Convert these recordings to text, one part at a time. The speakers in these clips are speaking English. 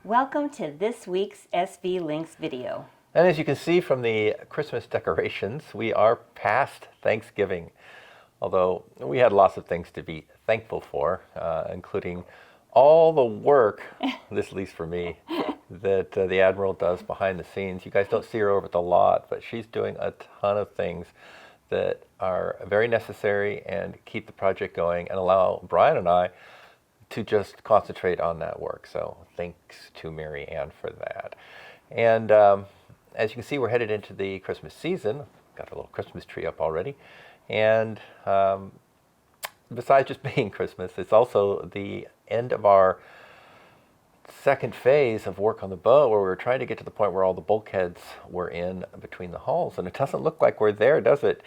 Welcome to this week's SV Lynx video. And as you can see from the Christmas decorations, we are past Thanksgiving. Although we had lots of things to be thankful for, including all the work, this at least for me, that the Admiral does behind the scenes. You guys don't see her over at the lot, but she's doing a ton of things that are very necessary and keep the project going and allow Brian and I to just concentrate on that work. So thanks to Marianne for that. And as you can see, we're headed into the Christmas season. Got a little Christmas tree up already. And besides just being Christmas, it's also the end of our second phase of work on the boat, where we're trying to get to the point where all the bulkheads were in between the hulls. And it doesn't look like we're there, does it?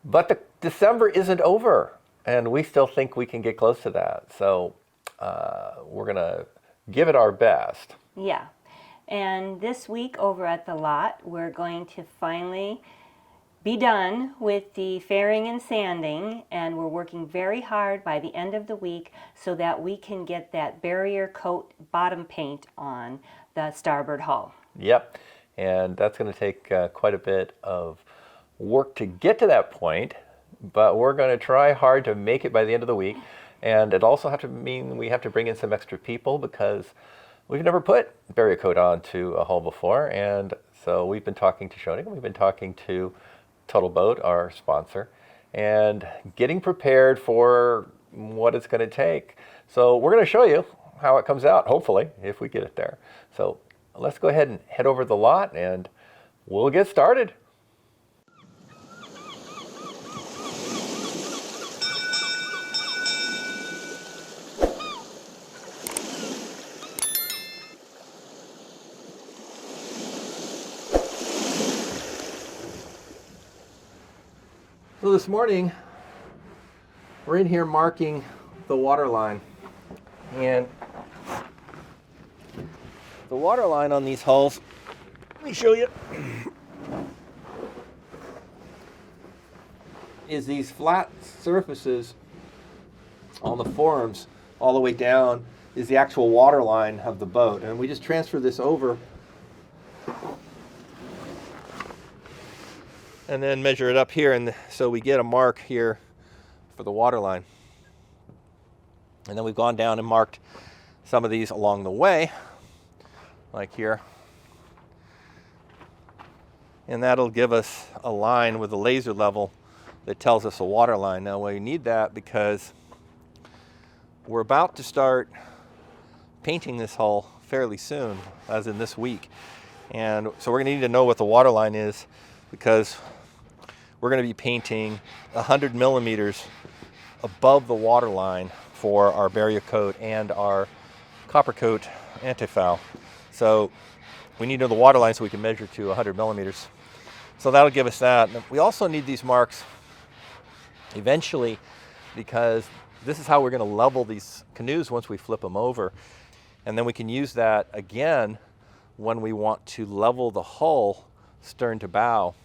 But the December isn't over, and we still think we can get close to that. So we're going to give it our best. Yeah. And this week over at the lot, we're going to finally be done with the fairing and sanding, and we're working very hard by the end of the week so that we can get that barrier coat bottom paint on the starboard hull. Yep, and that's going to take quite a bit of work to get to that point, but we're going to try hard to make it by the end of the week. And it also have to mean we have to bring in some extra people, because we've never put barrier coat onto a hull before. And so we've been talking to Schionning, we've been talking to Total Boat, our sponsor, and getting prepared for what it's going to take. So we're going to show you how it comes out, hopefully, if we get it there. So let's go ahead and head over to the lot and we'll get started. So this morning, we're in here marking the waterline, and the waterline on these hulls, let me show you, is these flat surfaces on the forms all the way down is the actual waterline of the boat, and we just transfer this over and then measure it up here, and so we get a mark here for the waterline. And then we've gone down and marked some of these along the way, like here. And that'll give us a line with a laser level that tells us a waterline. Now we need that because we're about to start painting this hull fairly soon, as in this week. And so we're gonna need to know what the waterline is, because we're going to be painting 100 millimeters above the waterline for our barrier coat and our copper coat anti-foul. So we need to know the waterline so we can measure to 100 millimeters. So that'll give us that. We also need these marks eventually, because this is how we're going to level these canoes once we flip them over. And then we can use that again when we want to level the hull stern to bow,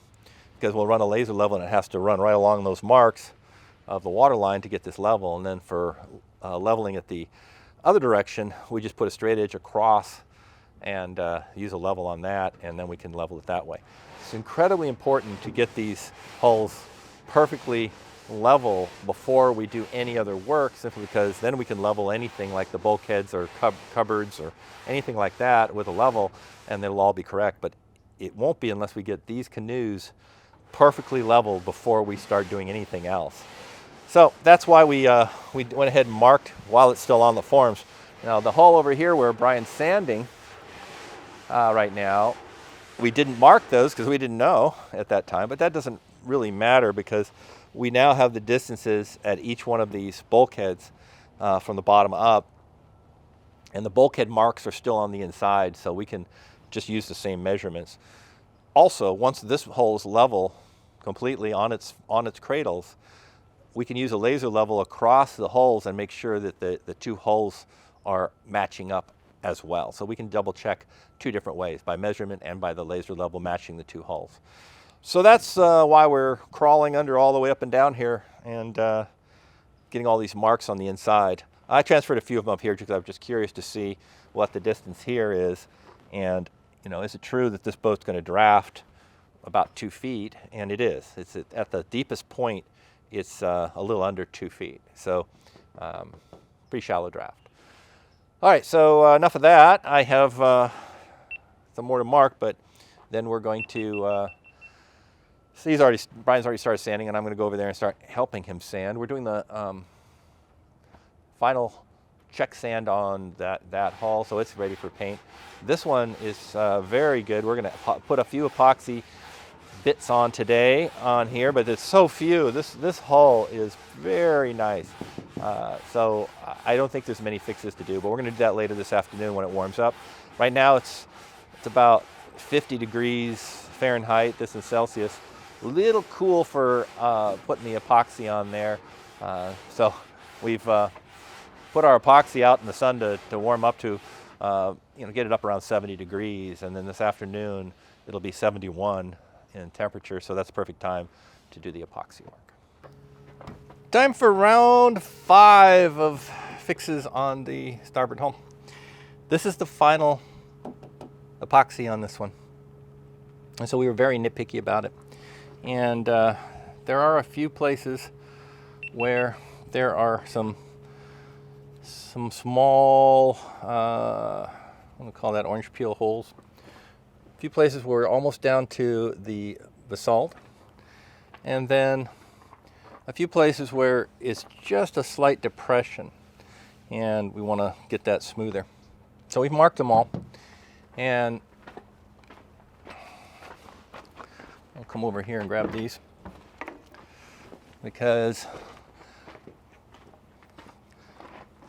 because we'll run a laser level and it has to run right along those marks of the waterline to get this level. And then for leveling it the other direction, we just put a straight edge across and use a level on that, and then we can level it that way. It's incredibly important to get these hulls perfectly level before we do any other work, simply because then we can level anything like the bulkheads or cupboards or anything like that with a level, and it'll all be correct. But it won't be unless we get these canoes perfectly leveled before we start doing anything else. So that's why we went ahead and marked while it's still on the forms. Now the hull over here where Brian's sanding right now, we didn't mark those because we didn't know at that time, but that doesn't really matter, because we now have the distances at each one of these bulkheads from the bottom up, and the bulkhead marks are still on the inside, so we can just use the same measurements. Also, once this hull is level completely on its cradles, we can use a laser level across the hulls and make sure that the two hulls are matching up as well. So we can double check two different ways, by measurement and by the laser level matching the two hulls. So that's why we're crawling under all the way up and down here and getting all these marks on the inside. I transferred a few of them up here because I was just curious to see what the distance here is. And, you know, is it true that this boat's going to draft about 2 feet? And it is. It's at the deepest point, it's a little under 2 feet. So pretty shallow draft. All right, so enough of that. I have some more to mark, but then we're going to, Brian's already started sanding, and I'm going to go over there and start helping him sand. We're doing the final check sand on that hull, so it's ready for paint. This one is very good. We're going to put a few epoxy bits on today on here, but there's so few. This hull is very nice. So I don't think there's many fixes to do, but we're going to do that later this afternoon when it warms up. Right now it's about 50 degrees Fahrenheit. This is Celsius. A little cool for putting the epoxy on there. So we've put our epoxy out in the sun to warm up to, get it up around 70 degrees. And then this afternoon, it'll be 71 in temperature. So that's the perfect time to do the epoxy work. Time for round 5 of fixes on the starboard hull. This is the final epoxy on this one. And so we were very nitpicky about it. And there are a few places where there are some small, I'm going to call that orange peel holes. A few places where we're almost down to the basalt. And then a few places where it's just a slight depression. And we want to get that smoother. So we've marked them all. And I'll come over here and grab these, because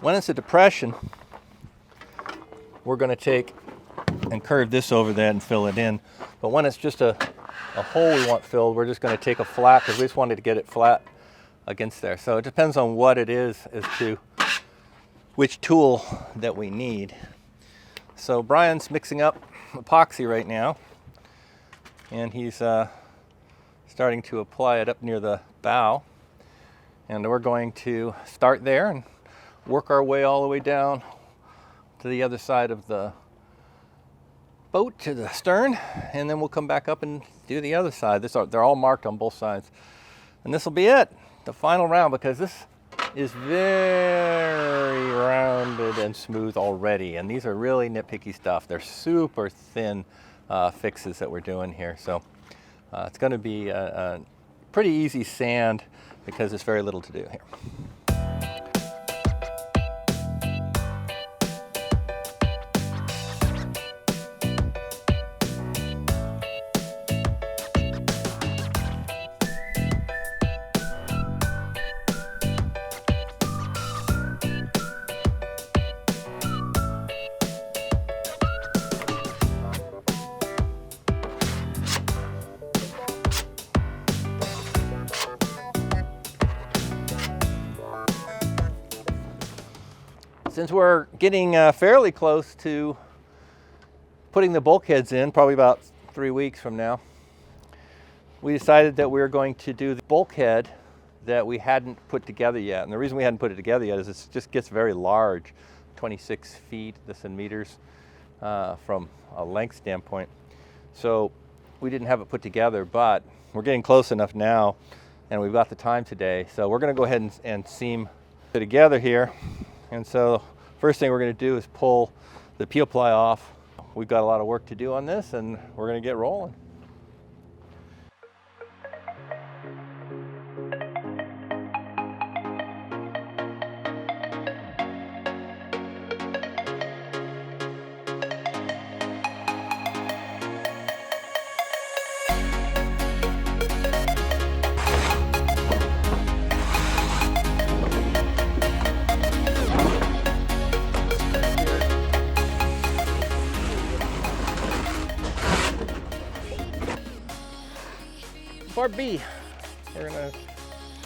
when it's a depression, we're going to take and curve this over that and fill it in. But when it's just a hole we want filled, we're just going to take a flat, because we just wanted to get it flat against there. So it depends on what it is as to which tool that we need. So Brian's mixing up epoxy right now, and he's starting to apply it up near the bow. And we're going to start there and work our way all the way down to the other side of the boat, to the stern, and then we'll come back up and do the other side. They're all marked on both sides. And this will be it, the final round, because this is very rounded and smooth already. And these are really nitpicky stuff. They're super thin fixes that we're doing here. So it's going to be a pretty easy sand, because there's very little to do here. Since we're getting fairly close to putting the bulkheads in, probably about 3 weeks from now, we decided that we were going to do the bulkhead that we hadn't put together yet. And the reason we hadn't put it together yet is it just gets very large, 26 feet, this in meters, from a length standpoint. So we didn't have it put together, but we're getting close enough now, and we've got the time today. So we're going to go ahead and seam it together here. And so first thing we're going to do is pull the peel ply off. We've got a lot of work to do on this, and we're going to get rolling. Part B. We're gonna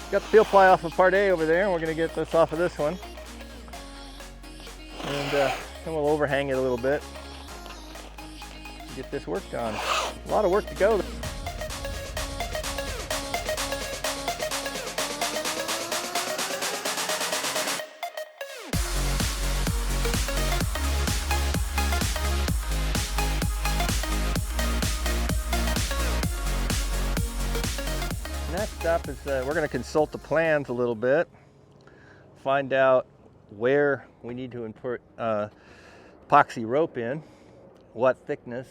got the peel ply off of part A over there, and we're gonna get this off of this one, and then we'll overhang it a little bit. Get this work done. A lot of work to go. up is we're going to consult the plans a little bit, find out where we need to insert epoxy rope in, what thickness,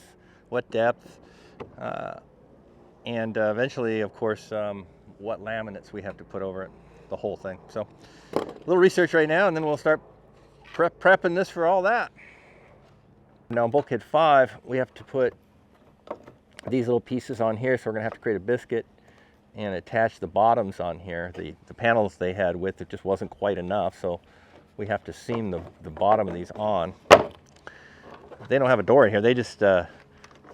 what depth, and eventually, of course, what laminates we have to put over it, the whole thing. So a little research right now, and then we'll start prepping this for all that. Now in Bulkhead 5, we have to put these little pieces on here, so we're going to have to create a biscuit and attach the bottoms on here. The panels they had with it just wasn't quite enough, so we have to seam the bottom of these on. They don't have a door in here, they just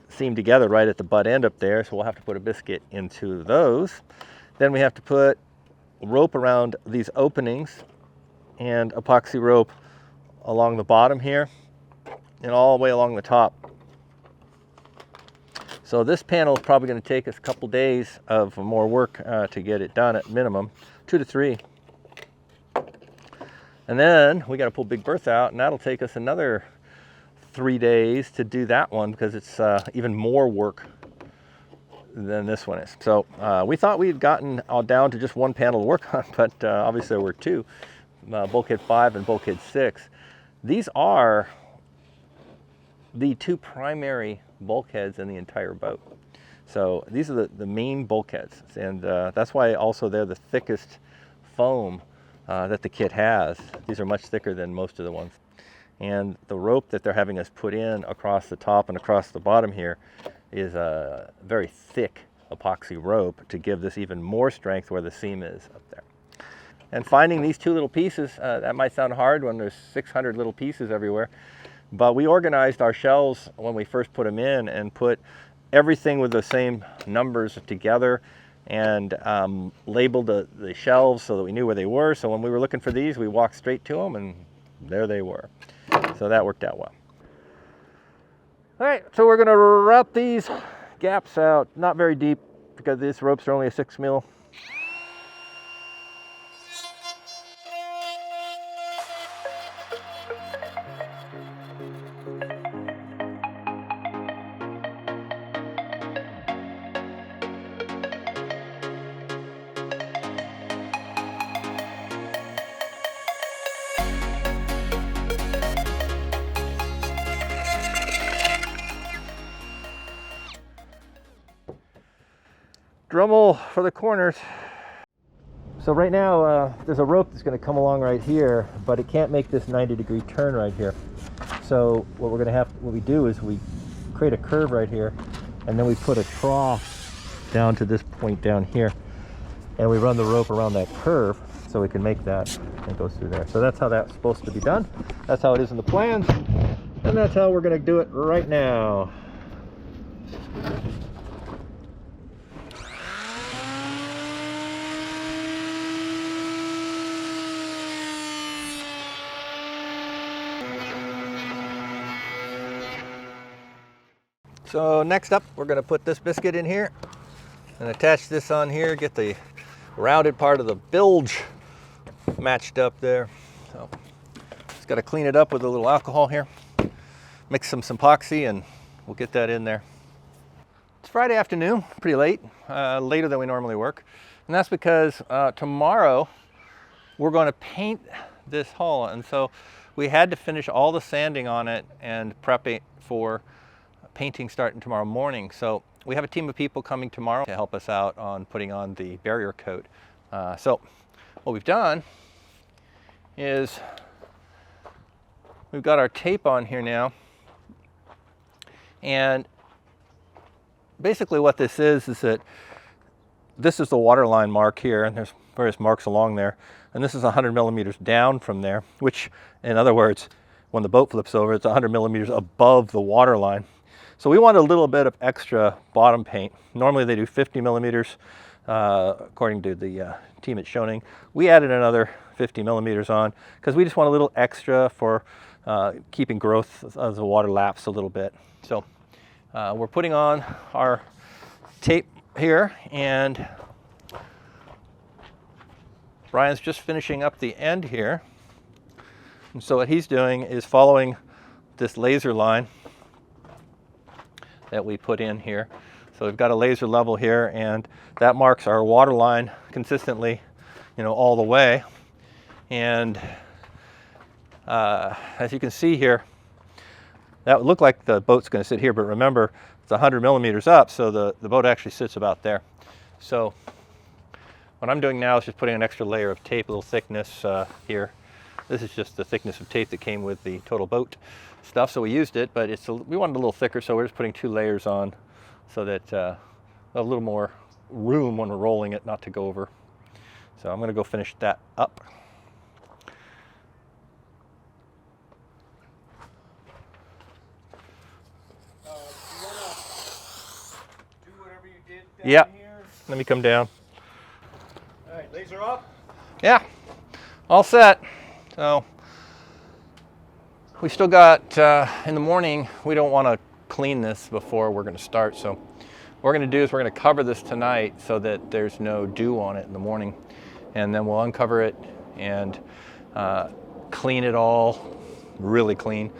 seam together right at the butt end up there, so we'll have to put a biscuit into those. Then we have to put rope around these openings and epoxy rope along the bottom here and all the way along the top. So this panel is probably going to take us a couple days of more work to get it done at minimum, 2 to 3. And then we got to pull Big Bertha out, and that'll take us another 3 days to do that one because it's even more work than this one is. So we thought we had gotten all down to just one panel to work on, but obviously there were two, Bulkhead 5 and Bulkhead 6. These are the two primary bulkheads in the entire boat. So these are the main bulkheads, and that's why also they're the thickest foam that the kit has. These are much thicker than most of the ones. And the rope that they're having us put in across the top and across the bottom here is a very thick epoxy rope to give this even more strength where the seam is up there. And finding these two little pieces, that might sound hard when there's 600 little pieces everywhere, but we organized our shelves when we first put them in and put everything with the same numbers together and labeled the shelves so that we knew where they were. So when we were looking for these, we walked straight to them and there they were. So that worked out well. All right, so we're gonna route these gaps out, not very deep because these ropes are only a 6 mil. Dremel for the corners. So right now there's a rope that's going to come along right here, but it can't make this 90-degree turn right here. So what we do is we create a curve right here, and then we put a trough down to this point down here, and we run the rope around that curve so we can make that and it goes through there. So that's how that's supposed to be done. That's how it is in the plans, and that's how we're going to do it right now. So next up, we're going to put this biscuit in here and attach this on here, get the rounded part of the bilge matched up there. So just got to clean it up with a little alcohol here, mix some epoxy, and we'll get that in there. It's Friday afternoon, pretty late, later than we normally work. And that's because tomorrow we're going to paint this hull. And so we had to finish all the sanding on it and prep it for painting starting tomorrow morning. So we have a team of people coming tomorrow to help us out on putting on the barrier coat. So what we've done is we've got our tape on here now, and basically what this is that this is the waterline mark here, and there's various marks along there, and this is 100 millimeters down from there, which in other words, when the boat flips over, it's 100 millimeters above the waterline. So we want a little bit of extra bottom paint. Normally they do 50 millimeters, according to the team at Schionning. We added another 50 millimeters on because we just want a little extra for keeping growth of the water lapse a little bit. So we're putting on our tape here, and Brian's just finishing up the end here. And so what he's doing is following this laser line that we put in here. So we've got a laser level here, and that marks our water line consistently, you know, all the way. And as you can see here, that would look like the boat's going to sit here, but remember, it's 100 millimeters up, so the boat actually sits about there. So what I'm doing now is just putting an extra layer of tape, a little thickness here. This is just the thickness of tape that came with the total boat stuff, so we used it, but we wanted a little thicker, so we're just putting 2 layers on so that a little more room when we're rolling it, not to go over. So I'm going to go finish that up. Yeah, let me come down. All right, laser up. Yeah, all set. So we still got, in the morning, we don't want to clean this before we're going to start. So what we're going to do is we're going to cover this tonight so that there's no dew on it in the morning. And then we'll uncover it and clean it all, really clean,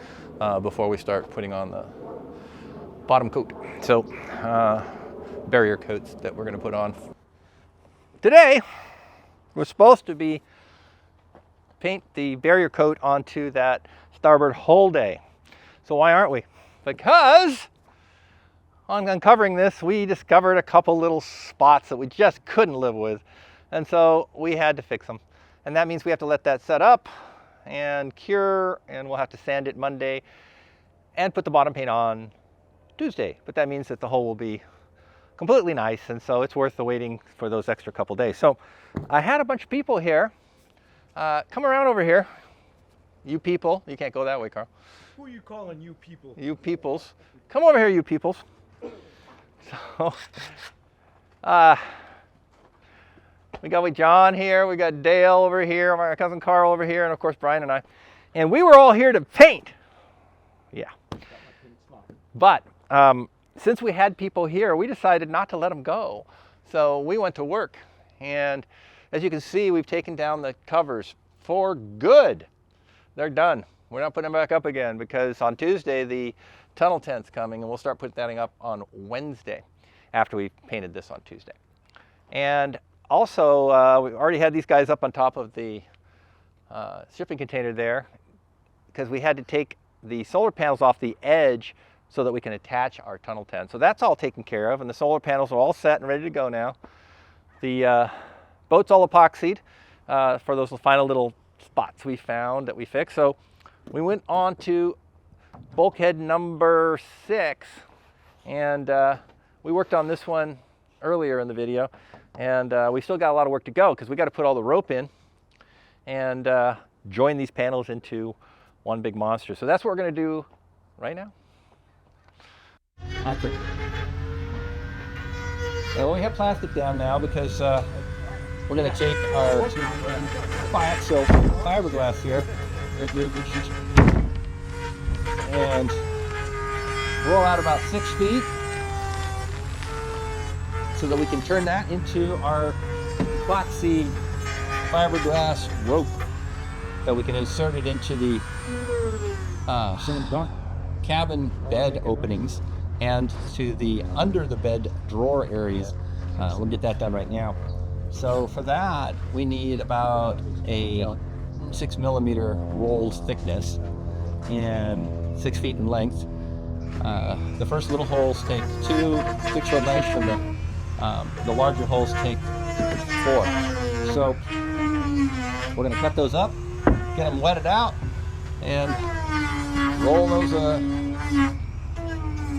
before we start putting on the bottom coat. So barrier coats that we're going to put on. Today, we're supposed to be paint the barrier coat onto that starboard hull day. So why aren't we? Because on uncovering this, we discovered a couple little spots that we just couldn't live with. And so we had to fix them. And that means we have to let that set up and cure, and we'll have to sand it Monday and put the bottom paint on Tuesday. But that means that the hull will be completely nice, and so it's worth the waiting for those extra couple days. So I had a bunch of people here. Come around over here. You people. You can't go that way, Carl. Who are you calling you people? You peoples. Come over here, you peoples. So, we got John here, we got Dale over here, my cousin Carl over here, and of course Brian and I. And we were all here to paint. Yeah. But since we had people here, we decided not to let them go. So we went to work. And as you can see, we've taken down the covers for good. They're done. We're not putting them back up again because on Tuesday, the tunnel tent's coming, and we'll start putting that up on Wednesday after we painted this on Tuesday. And also, we already had these guys up on top of the shipping container there because we had to take the solar panels off the edge so that we can attach our tunnel tent. So that's all taken care of, and the solar panels are all set and ready to go now. The boat's all epoxied for those final little spots we found that we fixed. So we went on to bulkhead number 6, and we worked on this one earlier in the video, and we still got a lot of work to go because we got to put all the rope in and join these panels into one big monster. So that's what we're going to do right now. Well, we have plastic down now because we're going to take our coaxial fiberglass here and roll out about 6 feet so that we can turn that into our epoxy fiberglass rope that we can insert it into the cabin bed openings and to the under the bed drawer areas. We'll get that done right now. So for that, we need about a 6 millimeter rolled thickness and 6 feet in length. The first little holes take 2 6-foot lengths, and the larger holes take 4. So we're gonna cut those up, get them wetted out, and roll those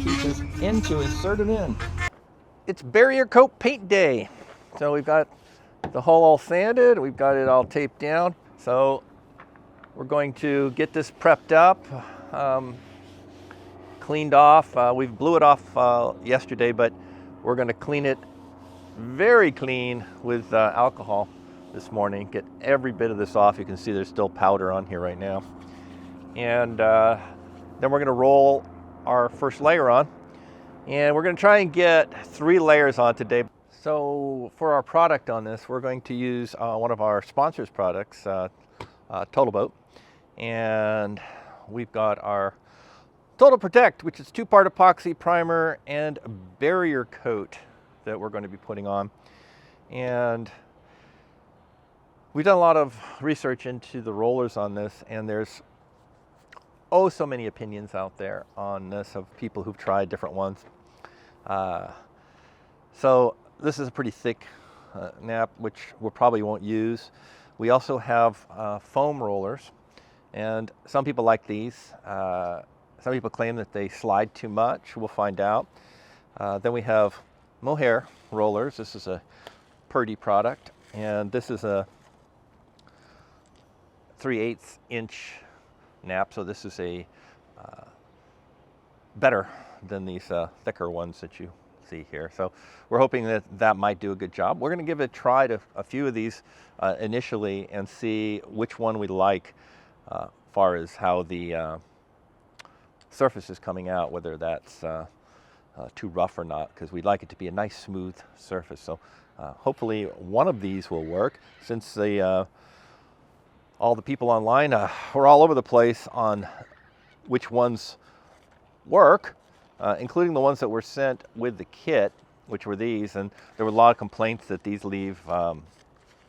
pieces into, insert them in. It's barrier coat paint day. So we've got the hull all sanded, we've got it all taped down. So we're going to get this prepped up, cleaned off. We blew it off yesterday, but we're going to clean it very clean with alcohol this morning. Get every bit of this off. You can see there's still powder on here right now. And then we're going to roll our first layer on. And we're going to try and get 3 layers on today. So for our product on this, we're going to use one of our sponsors' products, Total Boat. And we've got our Total Protect, which is 2-part epoxy primer and barrier coat that we're going to be putting on. And we've done a lot of research into the rollers on this, and there's so many opinions out there on this of people who've tried different ones. So this is a pretty thick nap, which we probably won't use. We also have foam rollers, and some people like these. Some people claim that they slide too much. We'll find out. Then we have mohair rollers. This is a Purdy product, and this is a 3/8 inch nap, so this is a better than these thicker ones that you see here. So we're hoping that that might do a good job. We're going to give it a try to a few of these initially and see which one we like as far as how the surface is coming out, whether that's too rough or not, because we'd like it to be a nice smooth surface. So hopefully one of these will work, since all the people online were all over the place on which ones work, including the ones that were sent with the kit, which were these, and there were a lot of complaints that these leave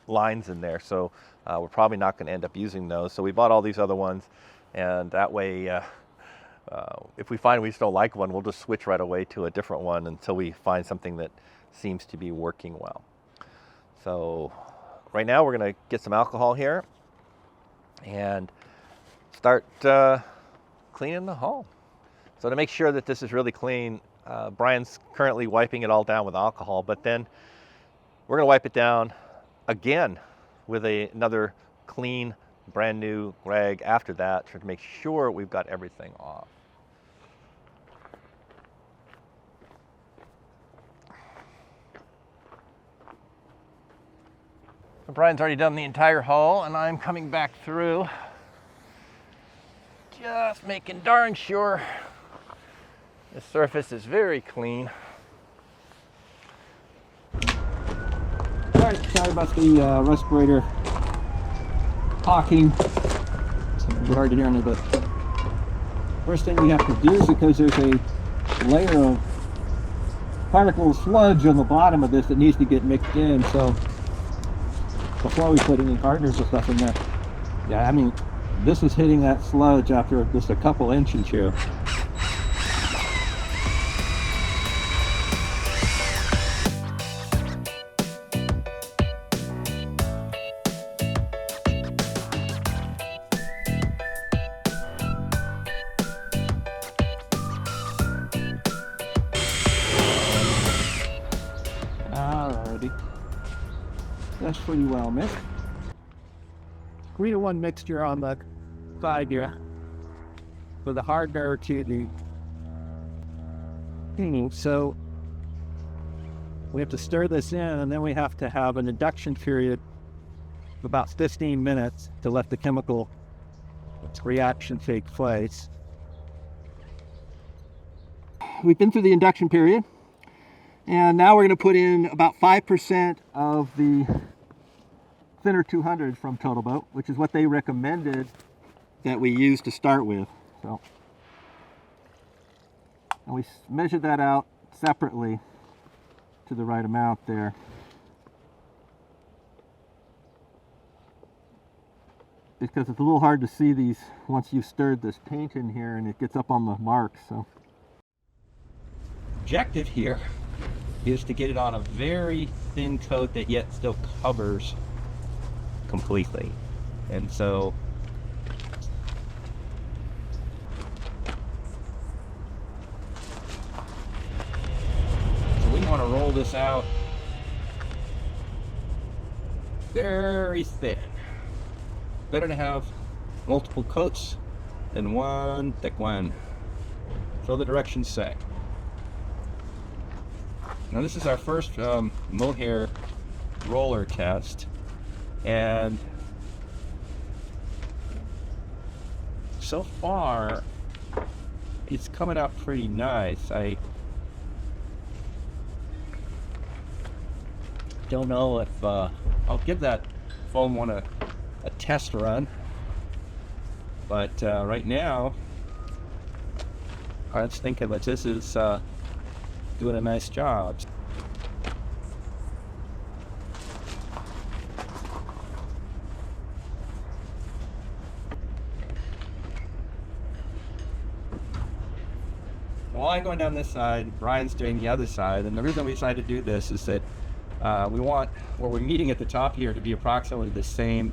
lines in there, so we're probably not going to end up using those. So we bought all these other ones, and that way if we find we just don't like one, we'll just switch right away to a different one until we find something that seems to be working well. So right now we're going to get some alcohol here and start cleaning the hull. So to make sure that this is really clean, Brian's currently wiping it all down with alcohol, but then we're going to wipe it down again with another clean, brand new rag after that to make sure we've got everything off. So Brian's already done the entire hull, and I'm coming back through, just making darn sure the surface is very clean. Alright, sorry about the respirator talking. It's hard to hear in it, but first thing we have to do is, because there's a layer of particle sludge on the bottom of this that needs to get mixed in, so before we put any partners or stuff in there. Yeah, I mean, this is hitting that sludge after just a couple inches here. Alrighty. That's pretty well mixed. 3-to-1 mixture on the side here with a hardener to the cleaning. So we have to stir this in, and then we have to have an induction period of about 15 minutes to let the chemical reaction take place. We've been through the induction period, and now we're going to put in about 5% of the thinner 200 from Total Boat, which is what they recommended that we use to start with. So, and we measured that out separately to the right amount there. Because it's a little hard to see these once you've stirred this paint in here and it gets up on the marks. So, objective here is to get it on a very thin coat that yet still covers completely. And so we want to roll this out very thin. Better to have multiple coats than one thick one. So the directions say. Now this is our first mohair roller test, and so far it's coming out pretty nice. I don't know if I'll give that foam one a test run, but right now I was thinking that this is doing a nice job. Well, I'm going down this side, Brian's doing the other side, and the reason we decided to do this is that we want where we're meeting at the top here to be approximately the same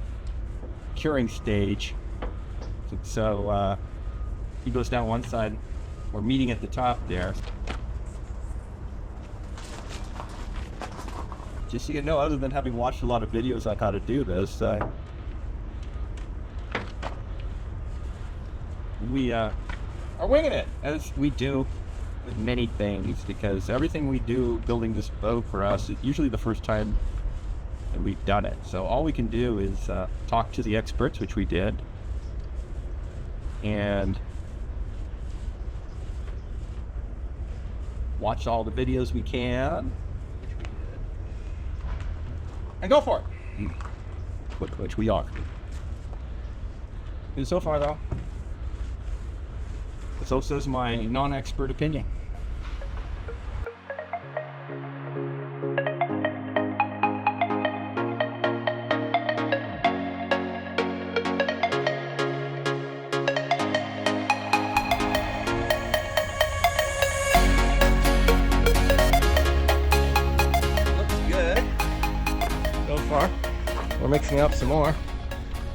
curing stage. So he goes down one side, we're meeting at the top there. Just so you know, other than having watched a lot of videos on how to do this, we are winging it, as we do with many things, because everything we do building this boat for us is usually the first time that we've done it. So all we can do is talk to the experts, which we did, and watch all the videos we can, and go for it, which we are. And so far though, so says my non-expert opinion. Looks good so far. We're mixing up some more,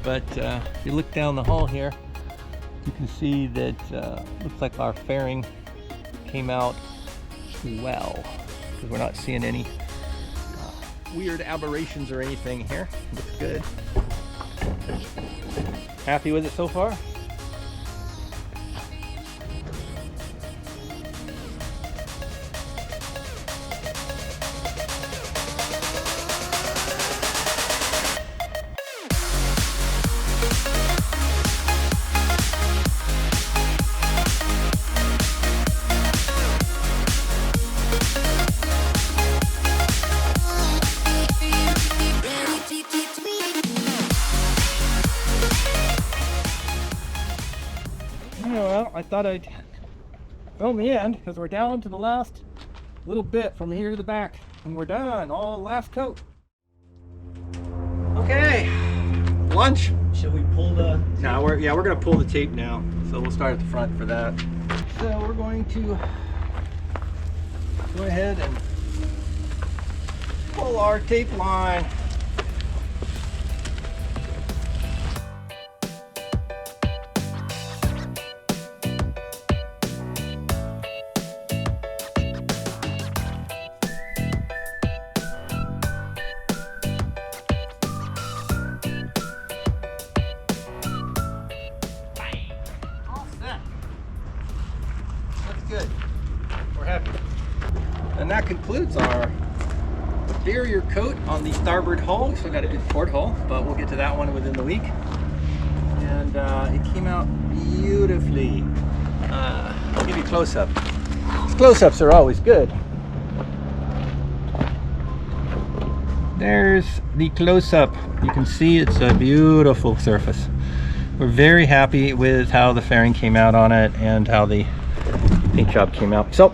but if you look down the hull here, you can see that looks like our fairing came out well, because we're not seeing any weird aberrations or anything here. Looks good. Happy with it so far? Well, I thought I'd film the end, because we're down to the last little bit from here to the back, and we're done. All last coat. Okay, lunch. Shall we pull the... No, we're gonna pull the tape now, so we'll start at the front for that. So we're going to go ahead and pull our tape line. Good. We're happy. And that concludes our barrier coat on the starboard hull. We still got to do the port hull, but we'll get to that one within the week. And it came out beautifully. I'll give you a close-up. Close-ups are always good. There's the close-up. You can see it's a beautiful surface. We're very happy with how the fairing came out on it and how the paint job came out. So,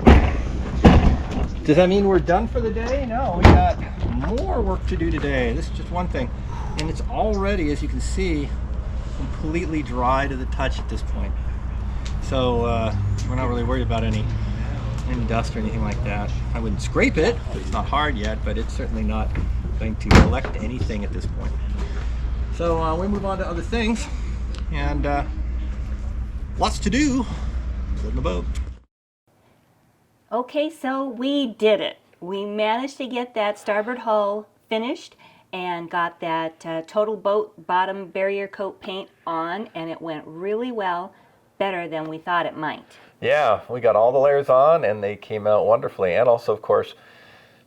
does that mean we're done for the day? No, we got more work to do today. This is just one thing. And it's already, as you can see, completely dry to the touch at this point. So, we're not really worried about any dust or anything like that. I wouldn't scrape it, it's not hard yet, but it's certainly not going to collect anything at this point. So, we move on to other things, and lots to do in the boat. Okay, so we did it. We managed to get that starboard hull finished and got that total boat bottom barrier coat paint on, and it went really well, better than we thought it might. Yeah, we got all the layers on and they came out wonderfully. And also, of course,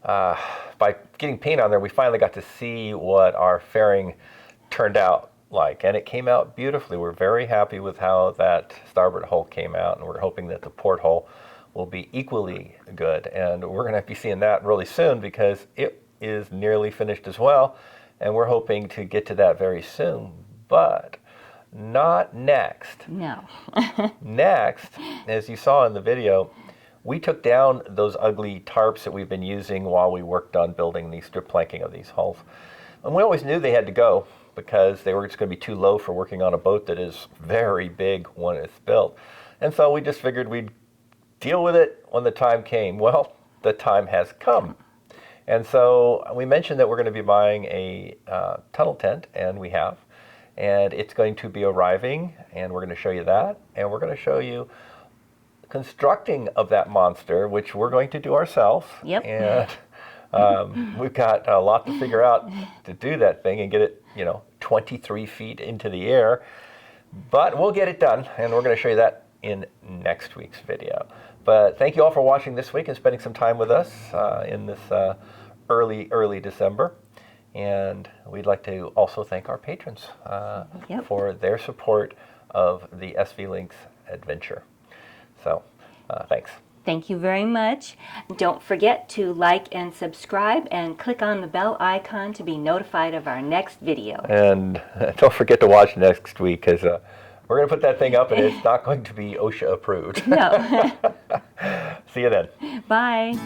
by getting paint on there, we finally got to see what our fairing turned out like, and it came out beautifully. We're very happy with how that starboard hull came out, and we're hoping that the port hull will be equally good. And we're going to be seeing that really soon, because it is nearly finished as well, and we're hoping to get to that very soon. But not next. No. Next, as you saw in the video, we took down those ugly tarps that we've been using while we worked on building the strip planking of these hulls. And we always knew they had to go because they were just going to be too low for working on a boat that is very big when it's built. And so we just figured we'd deal with it when the time came. Well, the time has come. And so we mentioned that we're going to be buying a tunnel tent, and we have. And it's going to be arriving, and we're going to show you that. And we're going to show you constructing of that monster, which we're going to do ourselves. Yep. And we've got a lot to figure out to do that thing and get it, 23 feet into the air. But we'll get it done, and we're going to show you that in next week's video. But thank you all for watching this week and spending some time with us in this early December. And we'd like to also thank our patrons for their support of the SV Lynx adventure. So, thanks. Thank you very much. Don't forget to like and subscribe and click on the bell icon to be notified of our next video. And don't forget to watch next week, because we're going to put that thing up and it's not going to be OSHA approved. No. See you then. Bye.